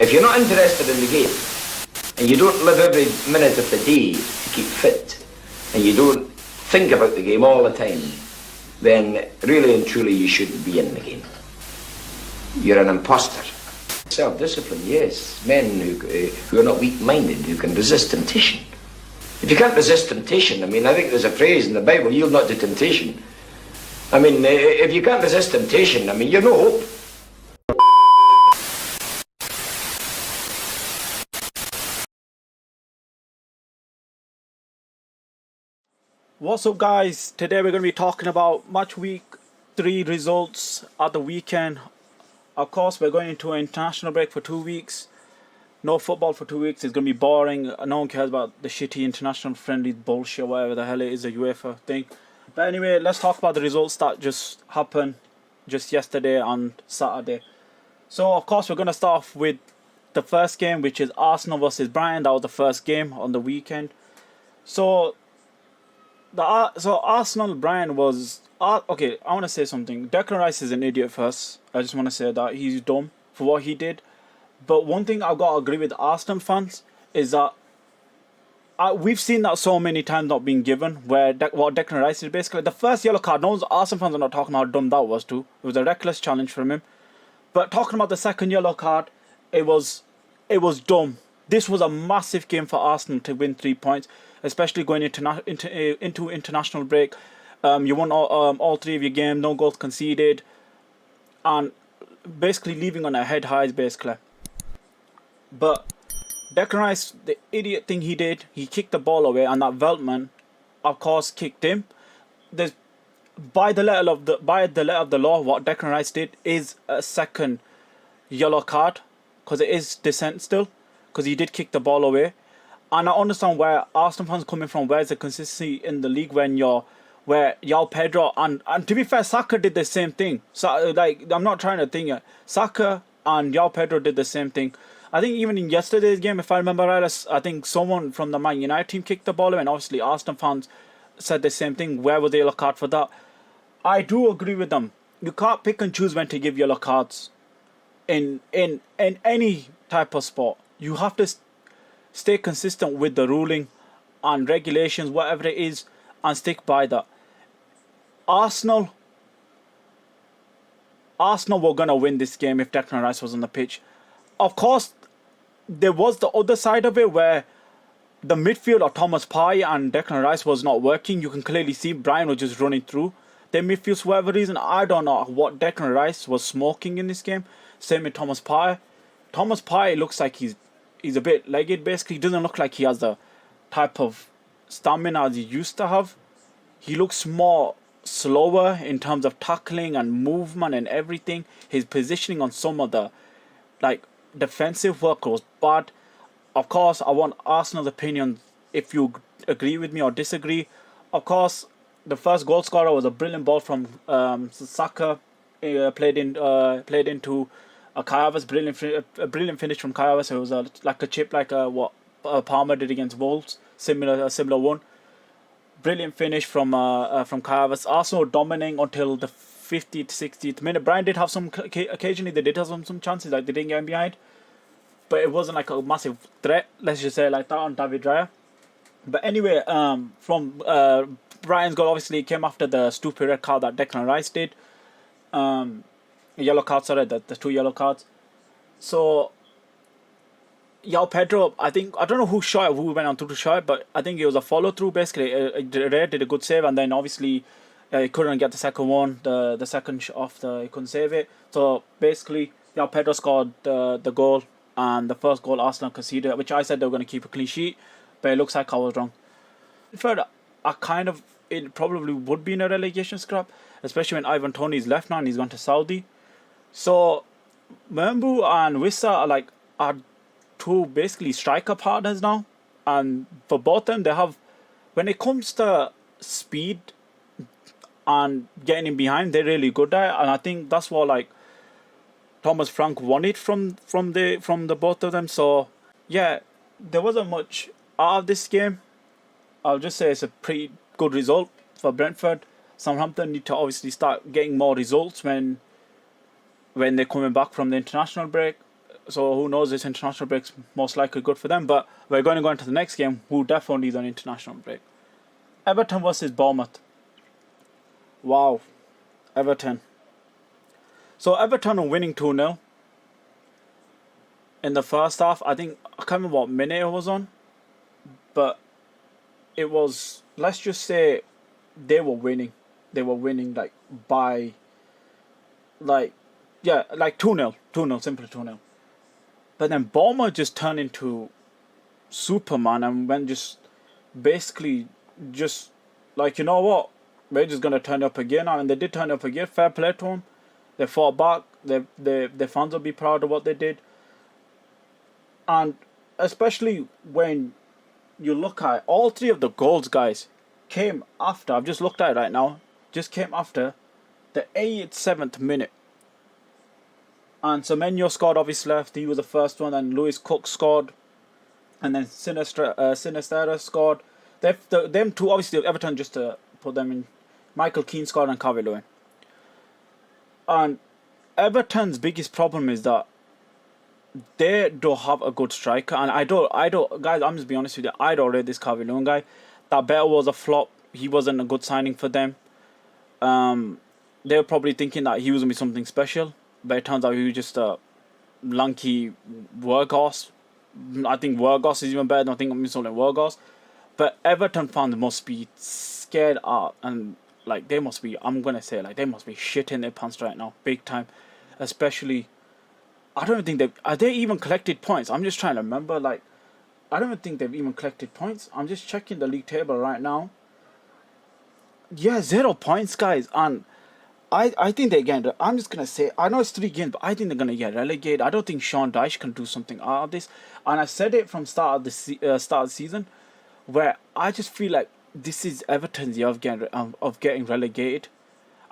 If you're not interested in the game, and you don't live every minute of the day to keep fit, and you don't think about the game all the time, then really and truly you shouldn't be in the game. You're an imposter. Self-discipline, yes. Men who are not weak-minded, who can resist temptation. If you can't resist temptation, I think there's a phrase in the Bible, yield not to temptation. If you can't resist temptation, you've no hope. What's up, guys? Today we're going to be talking about match week 3 results at the weekend. Of course, we're going into an international break for 2 weeks. No football for 2 weeks. It's going to be boring. No one cares about the shitty international friendly bullshit, whatever the hell it is, a UEFA thing. But anyway, let's talk about the results that just happened just yesterday and Saturday. So, of course, we're going to start off with the first game, which is Arsenal versus Brighton. That was the first game on the weekend. So Arsenal Brighton was okay. I want to say something. Declan Rice is an idiot first. I just want to say that he's dumb for what he did. But one thing I've got to agree with Arsenal fans is that we've seen that so many times not being given. What Declan Rice did, basically the first yellow card. No one's Arsenal fans are not talking about how dumb that was too. It was a reckless challenge from him. But talking about the second yellow card, it was dumb. This was a massive game for Arsenal to win 3 points, especially going into international break. You won all 3 of your games, no goals conceded, and basically leaving on a head highs, basically. But Declan Rice, the idiot thing he did, he kicked the ball away, and that Veltman, of course, kicked him. By the letter of the law, what Declan Rice did is a second yellow card, because it is dissent still, because he did kick the ball away. And I understand where Arsenal fans coming from. Where's the consistency in the league where João Pedro and to be fair, Saka did the same thing. So I'm not trying to think it. Saka and João Pedro did the same thing. I think even in yesterday's game, if I remember right, I think someone from the Man United team kicked the ball away, and obviously Arsenal fans said the same thing. Where was the yellow card for that? I do agree with them. You can't pick and choose when to give yellow cards in any type of sport. You have to stay consistent with the ruling and regulations, whatever it is, and stick by that. Arsenal were going to win this game if Declan Rice was on the pitch. Of course, there was the other side of it where the midfield of Thomas Partey and Declan Rice was not working. You can clearly see Brian was just running through their midfield for whatever reason. I don't know what Declan Rice was smoking in this game. Same with Thomas Partey. Thomas Partey looks like he's a bit legged, basically. He doesn't look like he has the type of stamina as he used to have. He looks more slower in terms of tackling and movement and everything. His positioning on some of the defensive work was bad. Of course, I want Arsenal's opinion if you agree with me or disagree. Of course, the first goal scorer was a brilliant ball from Saka. Played into Kai Havertz, a brilliant finish from Kai Havertz. It was like a chip, what Palmer did against Wolves, a similar one. Brilliant finish from Kai Havertz. Arsenal dominating until the 50th, 60th minute. Brian did have some occasionally. They did have some chances, they didn't get in behind, but it wasn't like a massive threat. Let's just say like that on David Raya. But anyway, from Brian's goal obviously came after the stupid red card that Declan Rice did. Yellow cards, sorry, the 2 yellow cards. So João Pedro, I don't know who went on to shot it, but I think it was a follow through. Basically, Ray did a good save, and then obviously he couldn't get the second one. The second off he couldn't save it. So basically, João Pedro scored the goal, and the first goal Arsenal conceded, which I said they were going to keep a clean sheet, but it looks like I was wrong. Further, it probably would be in a relegation scrap, especially when Ivan Toney's left now and he's gone to Saudi. So Mbeumo and Wissa are 2 basically striker partners now, and for both of them, they have, when it comes to speed and getting in behind, they're really good at it, and I think that's what Thomas Frank wanted from the both of them. So yeah, there wasn't much out of this game. I'll just say it's a pretty good result for Brentford. Southampton need to obviously start getting more results when they're coming back from the international break. So who knows, this international break's most likely good for them. But we're going to go into the next game, who definitely is on international break. Everton versus Bournemouth. Wow. Everton. So Everton are winning 2-0. In the first half, I can't remember what minute it was on. But it was, let's just say, they were winning. They were winning by 2-0. 2-0, simply 2-0. But then Bournemouth just turned into Superman and went basically you know what? We're just gonna turn up again, and they did turn up again. Fair play to them. They fought back. The fans will be proud of what they did. And especially when you look at all three of the goals, guys, came after. I've just looked at it right now. Just came after the 87th minute. And Semenyo scored, obviously left. He was the first one. And Lewis Cook scored. And then Sinisterra scored. Them two, obviously, Everton, just to put them in. Michael Keane scored and Calvert-Lewin. And Everton's biggest problem is that they don't have a good striker. And I don't, guys, I'm just being honest with you. I don't rate this Calvert-Lewin guy. That better was a flop. He wasn't a good signing for them. They were probably thinking that he was going to be something special. But it turns out he was just a lanky workhorse. I think workhorse is even better than I think I'm calling workhorse. But Everton fans must be scared out. And they must be, I'm going to say, they must be shitting their pants right now. Big time. Especially, I don't think are they even collected points? I'm just trying to remember. I don't think they've even collected points. I'm just checking the league table right now. Yeah, 0 points, guys. And I think I'm just going to say, I know it's 3 games, but I think they're going to get relegated. I don't think Sean Dyche can do something out of this. And I said it from start of the season, where I just feel like this is Everton's year of getting relegated.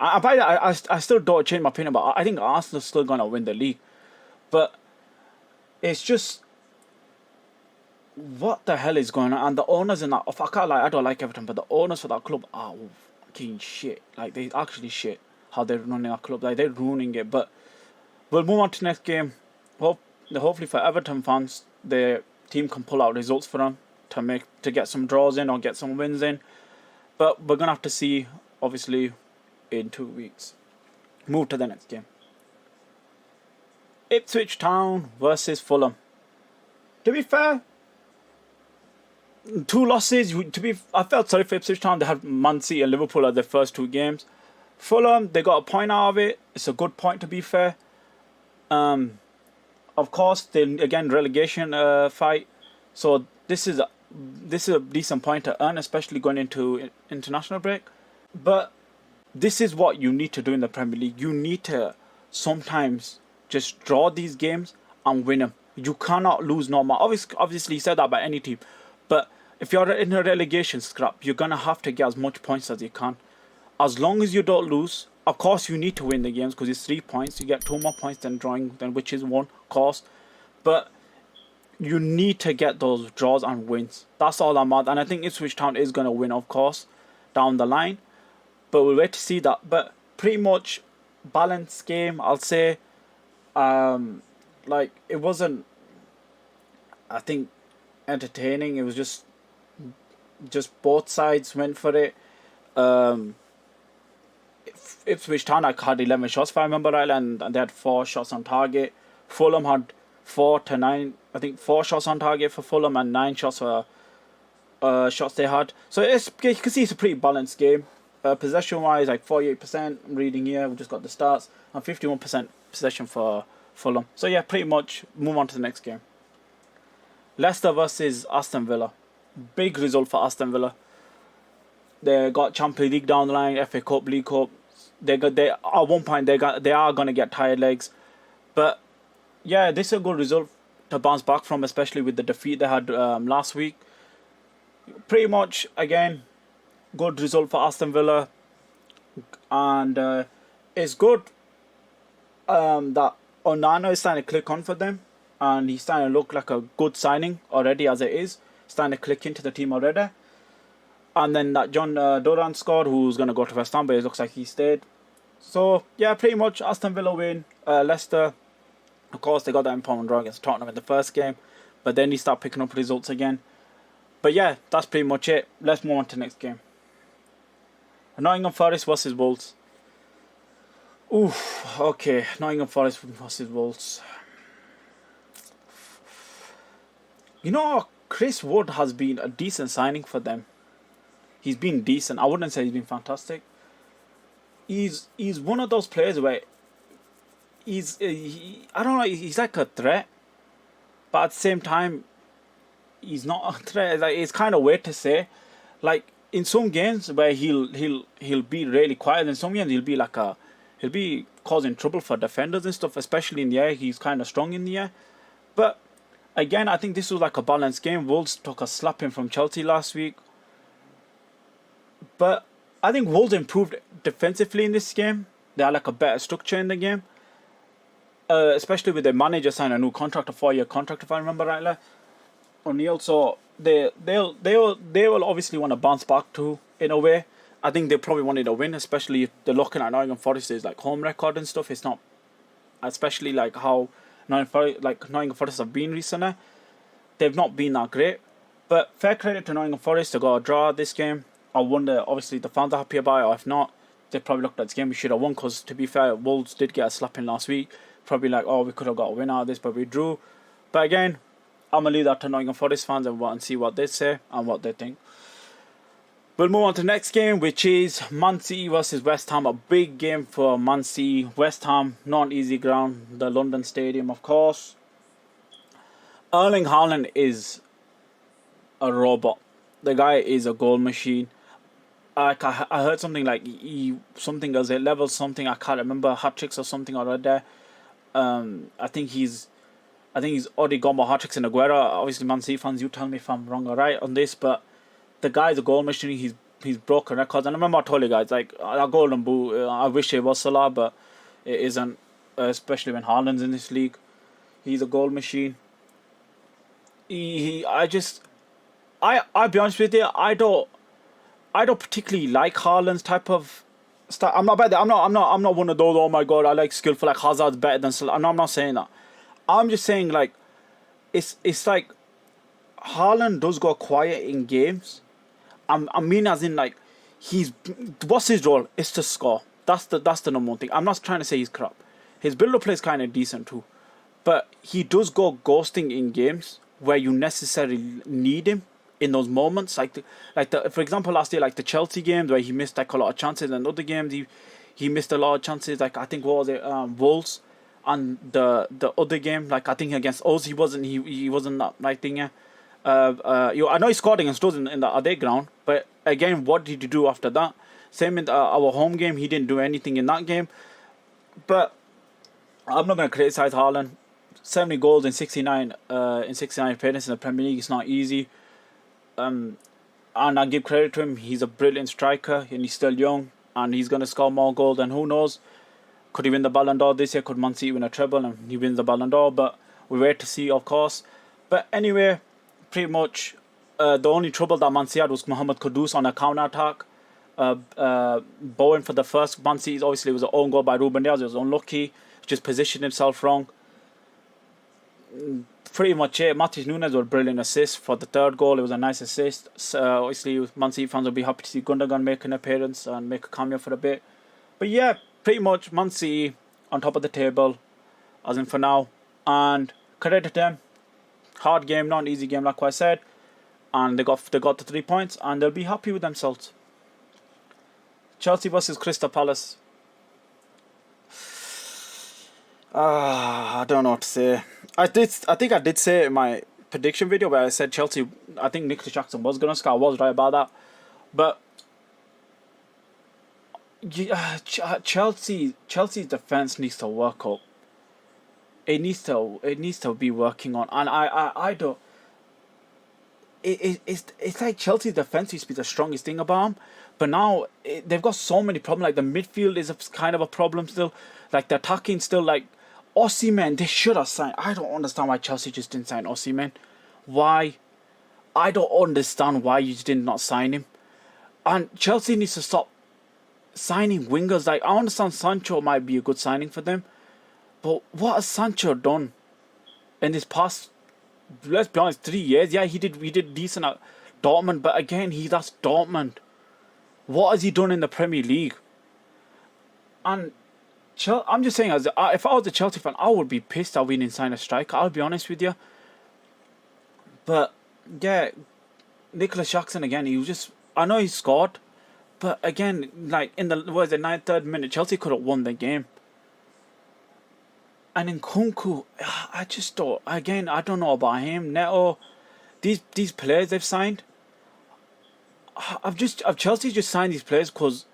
I still don't change my opinion, but I think Arsenal's still going to win the league. But it's just, what the hell is going on? And the owners in that, I can't lie, I don't like Everton, but the owners for that club are fucking shit. They actually shit how they're running that club. They're ruining it. But we'll move on to the next game. Hopefully for Everton fans, their team can pull out results for them to get some draws in or get some wins in. But we're going to have to see, obviously, in 2 weeks. Move to the next game. Ipswich Town versus Fulham. To be fair, 2 losses. I felt sorry for Ipswich Town. They had Man City and Liverpool as their first 2 games. Fulham, they got a point out of it. It's a good point, to be fair. Of course, then again, relegation fight. So this is a decent point to earn, especially going into international break. But this is what you need to do in the Premier League. You need to sometimes just draw these games and win them. You cannot lose no more. Obviously, you said that by any team. But if you're in a relegation scrap, you're going to have to get as much points as you can. As long as you don't lose, of course you need to win the games because it's 3 points. You get 2 more points than drawing, which is 1, of course. But you need to get those draws and wins. That's all I'm at. And I think Ipswich Town is going to win, of course, down the line. But we'll wait to see that. But pretty much balanced game, I'll say. It wasn't, I think, entertaining. It was just both sides went for it. Ipswich Town had 11 shots, if I remember right, and they had 4 shots on target. Fulham had 4 to 9, I think 4 shots on target for Fulham and 9 shots for shots they had. So you can see it's a pretty balanced game. Possession wise, 48%. I'm reading here. We just got the stats, and 51% possession for Fulham. So yeah, pretty much move on to the next game. Leicester versus Aston Villa. Big result for Aston Villa. They got Champions League down the line, FA Cup, League Cup. They at one point they are gonna get tired legs, but yeah, this is a good result to bounce back from, especially with the defeat they had last week. Pretty much again, good result for Aston Villa, and it's good that Onana is starting to click on for them, and he's starting to look like a good signing already as it is. Starting to click into the team already. And then that John Duran scored, who's going to go to West Ham, but it looks like he stayed. So, yeah, pretty much Aston Villa win. Leicester Of course, they got that important draw against Tottenham in the first game, but then he started picking up results again. But yeah, that's pretty much it. Let's move on to the next game. Nottingham Forest versus Wolves. Oof, okay. Nottingham Forest versus Wolves. You know, Chris Wood has been a decent signing for them. He's been decent. I wouldn't say he's been fantastic. He's one of those players where I don't know, he's like a threat, but at the same time, he's not a threat. Like, it's kind of weird to say. Like, in some games where he'll be really quiet, in some games he'll be causing trouble for defenders and stuff, especially in the air. He's kind of strong in the air. But again, I think this was like a balanced game. Wolves took a slapping from Chelsea last week. But I think Wolves improved defensively in this game. They had like a better structure in the game. Especially with their manager signing a new contract, a 4-year contract, if I remember rightly. O'Neill, so they'll obviously want to bounce back too, in a way. I think they probably wanted a win, especially if they're looking at Nottingham Forest's like home record and stuff. It's not, especially like how Nottingham Forest have been recently. They've not been that great, but fair credit to Nottingham Forest to got a draw this game. I wonder, obviously, the fans are happy about it, or if not, they probably looked at this game, we should have won, because to be fair, Wolves did get a slapping last week. Probably like, oh, we could have got a win out of this, but we drew. But again, I'm going to leave that to Nottingham Forest fans and see what they say and what they think. We'll move on to the next game, which is Man City versus West Ham. A big game for Man City. West Ham, not an easy ground. The London Stadium, of course. Erling Haaland is a robot. The guy is a goal machine. I heard something like something as a level something, I can't remember, hat tricks or something I read there. I think he's already got more hat tricks in Aguero. Obviously, Man City fans, you tell me if I'm wrong or right on this, but the guy's a goal machine. He's broken records, and I remember I told you guys, like, a golden boot. I wish it was Salah, but it isn't. Especially when Haaland's in this league, he's a goal machine. I'll be honest with you, I don't particularly like Haaland's type of style. I'm not one of those, oh my god, I like skillful, like Hazard's better than Salah. No, I'm not saying that. I'm just saying, like, it's like Haaland does go quiet in games. I mean, as in, like, what's his role? It's to score. That's the number one thing. I'm not trying to say he's crap. His build-up play is kind of decent too, but he does go ghosting in games where you necessarily need him in those moments. For example, last year, like the Chelsea games where he missed like a lot of chances, and other games he missed a lot of chances. Like, I think, what was it, Wolves, and the other game, like I think against us, he wasn't that right thing. Yeah. I know he scored against us in the other ground, but again, what did he do after that? Same in our home game, he didn't do anything in that game. But I'm not going to criticize Haaland. 70 goals in 69 appearances in the Premier League is not easy. And I give credit to him. He's a brilliant striker, and he's still young, and he's going to score more goals. And who knows? Could he win the Ballon d'Or this year? Could Man City win a treble and he wins the Ballon d'Or? But we wait to see, of course. But anyway, pretty much the only trouble that Man City had was Mohamed Kudus on a counter-attack. Bowen for the first Man City, obviously, it was an own goal by Ruben Dias. It was unlucky. Just positioned himself wrong. Pretty much it. Matheus Nunes with a brilliant assist for the third goal. It was a nice assist. Obviously, Man City fans will be happy to see Gundogan make an appearance and make a cameo for a bit. But yeah, pretty much Man City on top of the table, as in for now. And credit to them. Hard game, not an easy game, like I said. And they got the 3 points, and they'll be happy with themselves. Chelsea versus Crystal Palace. I don't know what to say. I think I did say in my prediction video where I said Chelsea, I think Nicholas Jackson was going to score. I was right about that. But Chelsea's defense needs to work up. It needs to be working on, and I don't. It's like Chelsea's defense used to be the strongest thing about them, but now they've got so many problems. Like the midfield is kind of a problem still. Like the attacking still, like Osimhen, they should have signed. I don't understand why Chelsea just didn't sign Osimhen. Why? I don't understand why you did not sign him. And Chelsea needs to stop signing wingers. Like, I understand Sancho might be a good signing for them, But what has Sancho done in this past, let's be honest, 3 years? Yeah, he did decent at Dortmund, but again, that's Dortmund. What has he done in the Premier League? And I'm just saying, if I was a Chelsea fan, I would be pissed that we didn't sign a striker. I'll be honest with you. But yeah, Nicholas Jackson again. I know he scored, but again, like in the 93rd minute, Chelsea could have won the game. And in Kunku, I just don't. Again, I don't know about him. Neto, these players they've signed. Chelsea just signed these players because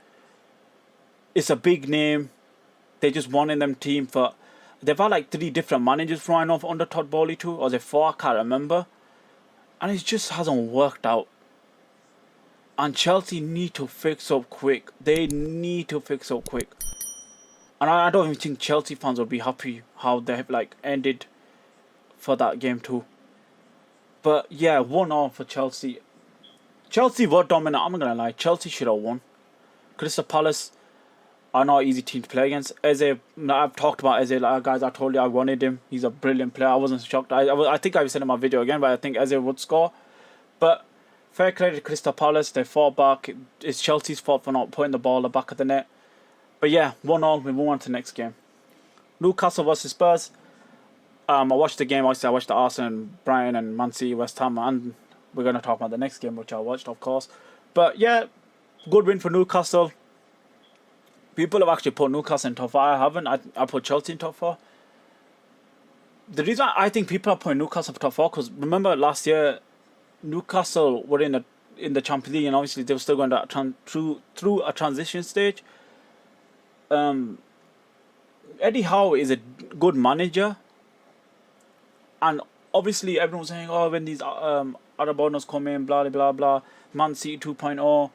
it's a big name. They just wanted them team for. They've had like 3 different managers flying off under Todd Bowley too, or they 4, I can't remember. And it just hasn't worked out. And Chelsea need to fix up quick. They need to fix up quick. And I don't even think Chelsea fans will be happy how they have like ended for that game too. But yeah, 1-0 for Chelsea. Chelsea were dominant, I'm not gonna lie. Chelsea should have won. Crystal Palace are not an easy team to play against. Eze, I've talked about Eze, like, guys, I told you I wanted him. He's a brilliant player. I wasn't shocked. I think I said in my video again, but I think Eze would score. But fair credit to Crystal Palace. They fought back. It's Chelsea's fault for not putting the ball at the back of the net. But yeah, 1-0. We move on to the next game. Newcastle versus Spurs. I watched the game. Obviously, I watched the Arsenal, Brighton, and Man City, West Ham, and we're going to talk about the next game, which I watched, of course. But yeah, good win for Newcastle. People have actually put Newcastle in top 4. I haven't. I put Chelsea in top 4. The reason I think people are putting Newcastle in top 4, because remember last year, Newcastle were in the Champions League, and obviously they were still going through a transition stage. Eddie Howe is a good manager, and obviously everyone's saying, oh, when these Arab owners come in, blah blah blah, Man City 2.0.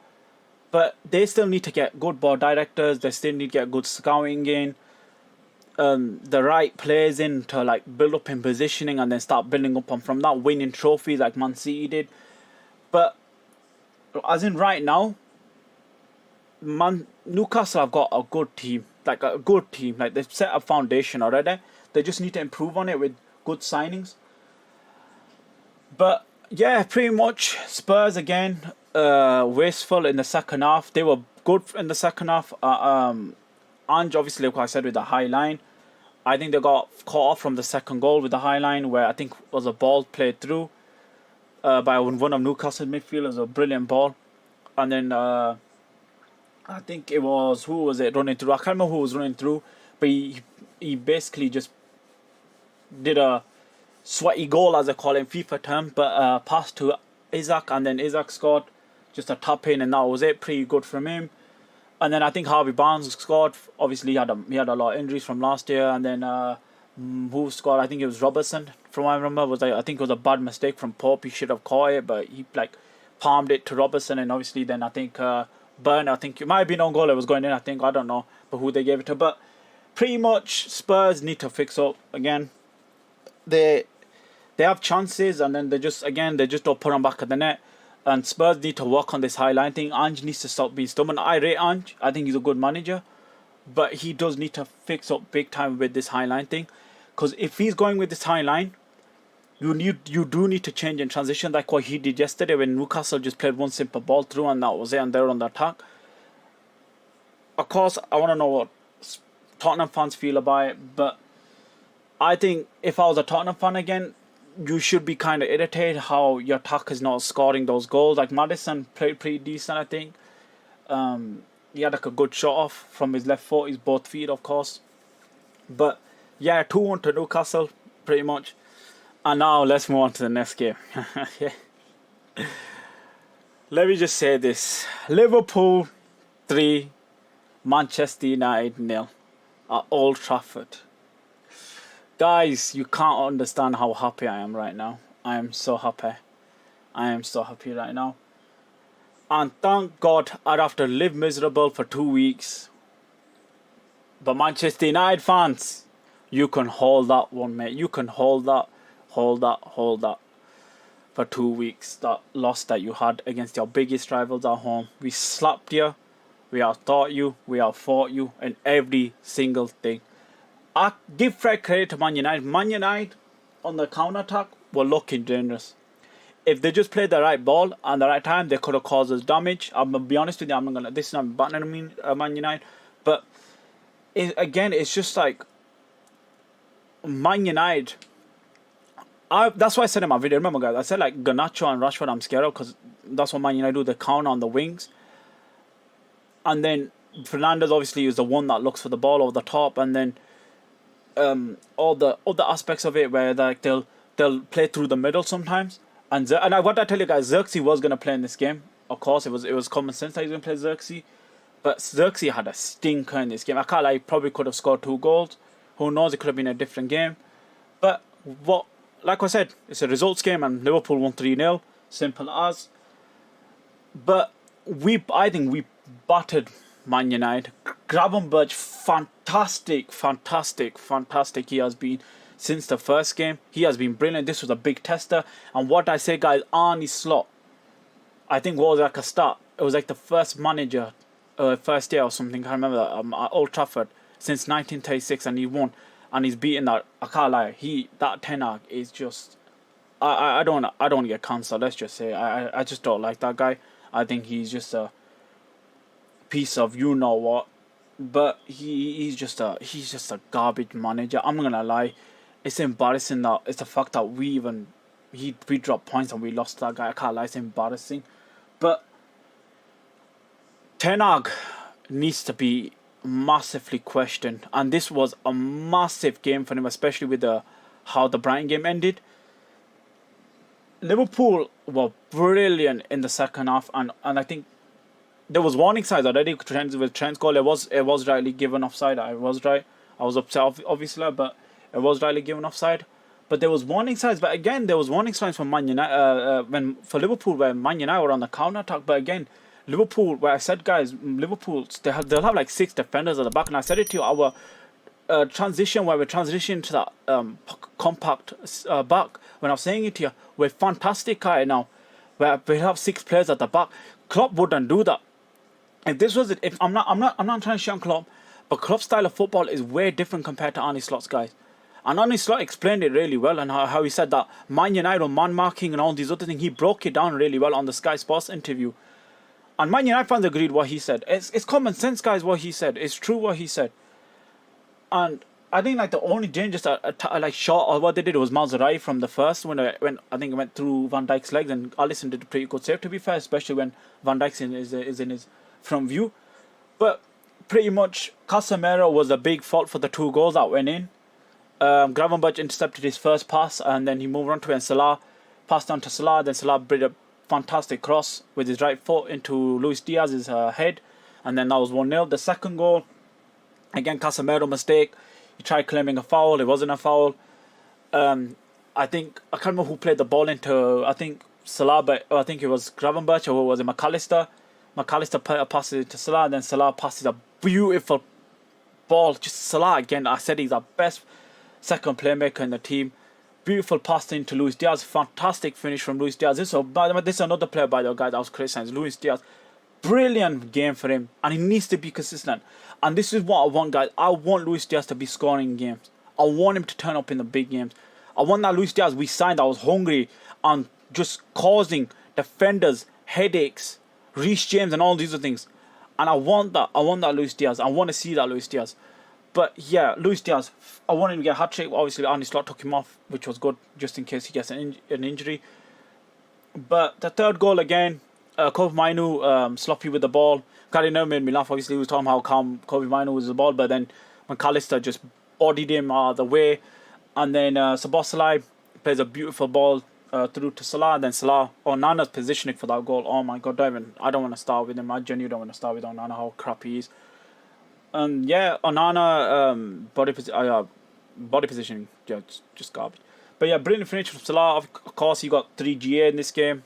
But they still need to get good board directors. They still need to get good scouting in, the right players in to like build up in positioning, and then start building up on from that, winning trophies like Man City did. But as in right now, Newcastle have got a good team, like they've set a foundation already. They just need to improve on it with good signings. But yeah, pretty much Spurs again. Wasteful in the second half. They were good in the second half. Ange, obviously, like I said, with the high line. I think they got caught off from the second goal with the high line, where I think was a ball played through by one of Newcastle midfielders, a brilliant ball. And then I think it was, who was it running through? I can't remember who was running through, but he basically just did a sweaty goal, as they call it in FIFA term, but passed to Isaac, and then Isaac scored. Just a tap in, and that was it. Pretty good from him. And then I think Harvey Barnes scored. Obviously, he had a lot of injuries from last year. And then who scored? I think it was Robertson. From what I remember, I think it was a bad mistake from Pope. He should have caught it, but he palmed it to Robertson. And obviously, then I think Burn. I think it might have been on goal. It was going in. I think, I don't know, but who they gave it to. But pretty much Spurs need to fix up again. They have chances, and then they just don't put them back at the net. And Spurs need to work on this high line thing. Ange needs to stop being stubborn. I rate Ange. I think he's a good manager. But he does need to fix up big time with this high line thing. Because if he's going with this high line, you do need to change and transition, like what he did yesterday when Newcastle just played one simple ball through and that was it, and they're on the attack. Of course, I want to know what Tottenham fans feel about it. But I think if I was a Tottenham fan again, you should be kind of irritated how your attack is not scoring those goals. Like Maddison played pretty decent, I think. He had like a good shot off from his left foot, his both feet, of course. But yeah, 2-1 to Newcastle, pretty much. And now let's move on to the next game. Let me just say this: Liverpool 3, Manchester United 0 at Old Trafford. Guys, you can't understand how happy I am right now. I am so happy. I am so happy right now. And thank God I'd have to live miserable for 2 weeks. But Manchester United fans, you can hold that one, mate. You can hold that for 2 weeks. That loss that you had against your biggest rivals at home. We slapped you. We outthought you. We outfought you in every single thing. I give Fred credit to Man United. Man United on the counter attack were looking dangerous. If they just played the right ball and the right time, they could have caused us damage. I'm gonna be honest with you. I'm not gonna. This is not buttoning Man United, but it's just like Man United. That's why I said in my video. Remember, guys, I said like Garnacho and Rashford. I'm scared of because that's what Man United do. They count on the wings, and then Fernandes obviously is the one that looks for the ball over the top, and then all the other aspects of it where like they'll play through the middle sometimes. And what I tell you guys, Xerxes was gonna play in this game. Of course, it was common sense that he was gonna play Xerxes, but Xerxes had a stinker in this game. I can't lie, he probably could have scored 2 goals. Who knows? It could have been a different game. But like I said, it's a results game, and Liverpool won 3-0. Simple as. But I think we battered Man United. Gravenberch, fantastic he has been since the first game. He has been brilliant. This was a big tester. And what I say, guys, Arne Slot, I think was like a start. It was like the first manager, first year or something, I can't remember that, at Old Trafford since 1936, and he won. And he's beaten that. I can't lie. That Ten Hag is just. I don't get cancer. Let's just say I just don't like that guy. I think he's just a piece of you know what. But he's just a garbage manager. I'm not gonna lie. It's embarrassing that it's the fact that we dropped points and we lost that guy. I can't lie. It's embarrassing. But Ten Hag needs to be massively questioned, and this was a massive game for him, especially with how the Brighton game ended. Liverpool were brilliant in the second half, and I think there was warning signs already with Trent's goal. It was rightly given offside. I was right. I was upset obviously, but it was rightly given offside. But there was warning signs. But again, there was warning signs for Man United for Liverpool where Man United were on the counter attack. But again, Liverpool, where I said, guys, Liverpool, they'll have like 6 defenders at the back. And I said it to you, our transition, where we're transitioning to that compact back, when I was saying it to you, we're fantastic right now. Where we have 6 players at the back. Klopp wouldn't do that. If this was it, if I'm not trying to shit on Klopp, but Klopp's style of football is way different compared to Arne Slot's, guys. And Arne Slot explained it really well, and how he said that Man United, man marking and all these other things, he broke it down really well on the Sky Sports interview. And Man United fans agreed what he said. It's common sense, guys, what he said. It's true what he said. And I think like the only changes like shot or what they did was Mazurai from the first when I think it went through Van Dijk's legs, and Alisson did a pretty good save, to be fair, especially when Van Dijk is in his front view. But pretty much Casemiro was a big fault for the 2 goals that went in. Gravenberch intercepted his first pass, and then he moved on to it, and Salah passed on to Salah. Then Salah did a fantastic cross with his right foot into Luis Diaz's head, and then that was 1-0. The second goal, again, Casemiro mistake. He tried claiming a foul. It wasn't a foul. I think I can't remember who played the ball into. I think Salah, but I think it was Gravenberch, or was it McAllister? McAllister passes it to Salah, and then Salah passes a beautiful ball. Just Salah again. I said he's our best second playmaker in the team. Beautiful pass into Luis Diaz. Fantastic finish from Luis Diaz. This is another player, by the way, guys, that was criticised. Luis Diaz. Brilliant game for him, and he needs to be consistent. And this is what I want, guys. I want Luis Diaz to be scoring games. I want him to turn up in the big games. I want that Luis Diaz we signed that was hungry and just causing defenders headaches, Reece James and all these other things. And I want that. I want that Luis Diaz. I want to see that Luis Diaz. But yeah, Luis Diaz, I want him to get a hat-trick. Obviously, Arne Slot took him off, which was good, just in case he gets an injury. But the third goal again, Kobe Mainu sloppy with the ball. Gary Neville made me laugh. Obviously, he was talking how calm Kobe Mainu was with the ball, but then McAllister just bodied him out of the way. And then Szoboszlai plays a beautiful ball through to Salah. Then Salah, Nana's positioning for that goal. Oh my God, I don't want to start with him. I genuinely don't want to start with Onana, how crap he is. And yeah, Onana, body positioning, yeah, just garbage. But yeah, brilliant finish from Salah. Of course, he got 3 GA in this game,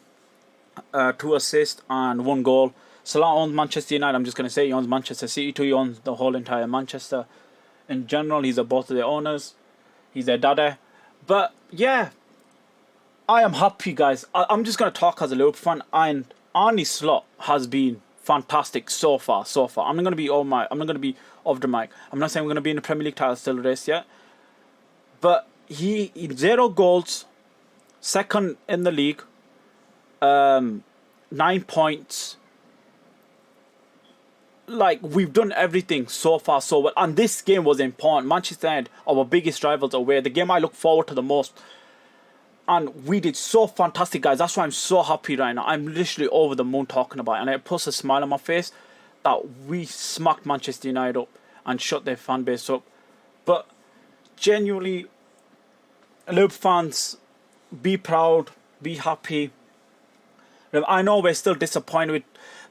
2 assists and 1 goal. Salah owns Manchester United. I'm just going to say he owns Manchester City too. He owns the whole entire Manchester. In general, he's both of their owners. He's their daddy. But yeah, I am happy, guys. I'm just going to talk as a Liverpool fan. And Arne Slot has been fantastic so far. I'm not going to be off the mic. I'm not saying we're going to be in the Premier League title still race yet. But he 0 goals, second in the league, 9 points. Like, we've done everything so far so well. And this game was important. Manchester United, our biggest rivals away. The game I look forward to the most. And we did so fantastic, guys. That's why I'm so happy right now. I'm literally over the moon talking about it. And it puts a smile on my face that we smacked Manchester United up and shut their fan base up. But genuinely, Liverpool fans, be proud, be happy. I know we're still disappointed with...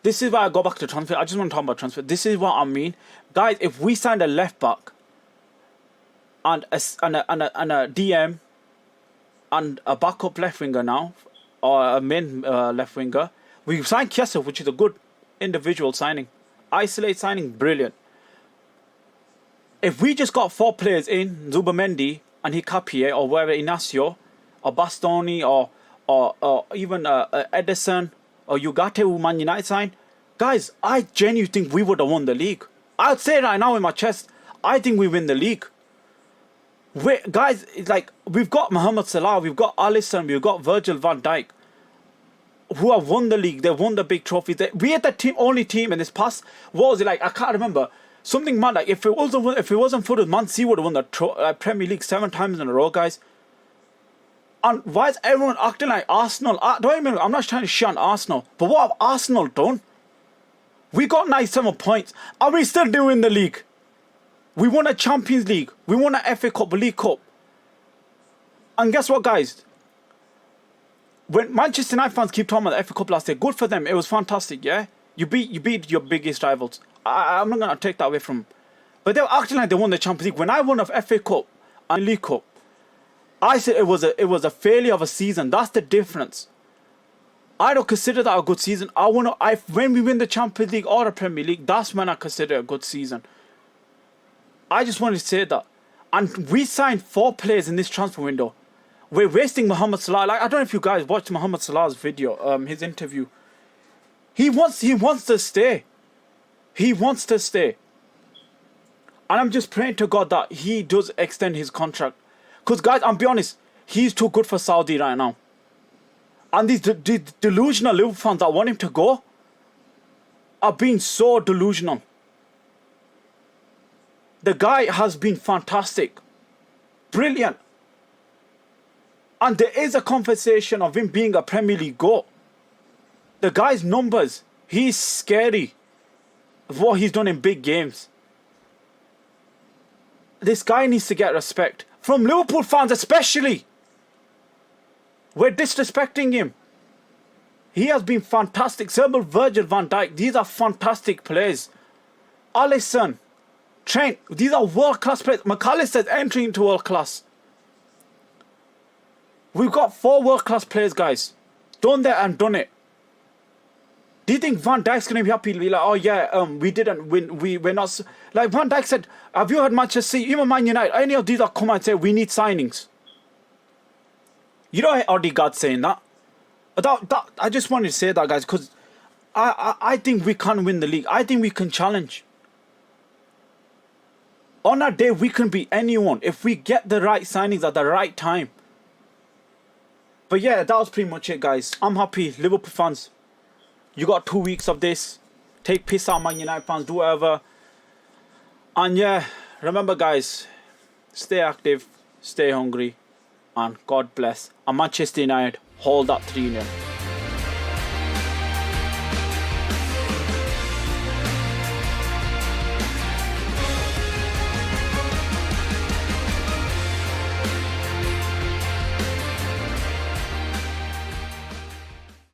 This is why I go back to transfer. I just want to talk about transfer. This is what I mean. Guys, if we signed a left back and a DM and a backup left winger now, or a main left winger, we signed Kiesa, which is a good individual signing. Isolate signing, brilliant. If we just got 4 players in, Zubamendi and Hikapié, or whatever, Inacio, or Bastoni, or even Edison, or Ugarte, who Man United signed, guys, I genuinely think we would have won the league. I'd say right now in my chest, I think we win the league. Guys, it's like, we've got Mohamed Salah, we've got Alisson, we've got Virgil van Dijk, who have won the league. They've won the big trophies. We are the only team in this past. What was it like? I can't remember. Something mad. Like, if it wasn't for the Man City, would have won the Premier League 7 times in a row, guys. And why is everyone acting like Arsenal? I'm not trying to shit on Arsenal, but what have Arsenal done? We got 97 points. Are we still doing the league? We won a Champions League. We won a FA Cup, a League Cup. And guess what, guys? When Manchester United fans keep talking about the FA Cup last year, good for them. It was fantastic, yeah? You beat your biggest rivals. I'm not going to take that away from them. But they were acting like they won the Champions League. When I won a FA Cup and League Cup, I said it was a failure of a season. That's the difference. I don't consider that a good season. When we win the Champions League or the Premier League, that's when I consider it a good season. I just wanted to say that. And we signed 4 players in this transfer window. We're wasting Mohamed Salah. Like, I don't know if you guys watched Mohamed Salah's video, his interview. He wants to stay. He wants to stay. And I'm just praying to God that he does extend his contract. Because, guys, I'll be honest, he's too good for Saudi right now. And these delusional Liverpool fans that want him to go are being so delusional. The guy has been fantastic. Brilliant. And there is a conversation of him being a Premier League GOAT. The guy's numbers, he's scary. What he's done in big games. This guy needs to get respect. From Liverpool fans especially. We're disrespecting him. He has been fantastic. Serble, Virgil van Dijk, these are fantastic players. Alisson, Trent, these are world-class players. McAllister's entering into world-class. We've got 4 world-class players, guys. Done that and done it. Do you think Van Dijk's going to be happy? Be like, oh yeah, we didn't win. We're not... Like Van Dijk said, have you heard Manchester City, even Man United, any of these that come and say, we need signings? You know Odegaard saying that. I just wanted to say that, guys, because I think we can win the league. I think we can challenge. On our day, we can beat anyone if we get the right signings at the right time. But yeah, that was pretty much it, guys. I'm happy. Liverpool fans, you got 2 weeks of this. Take piss out, Man United fans, do whatever. And yeah, remember, guys, stay active, stay hungry, and God bless. And Manchester United, hold that 3-0.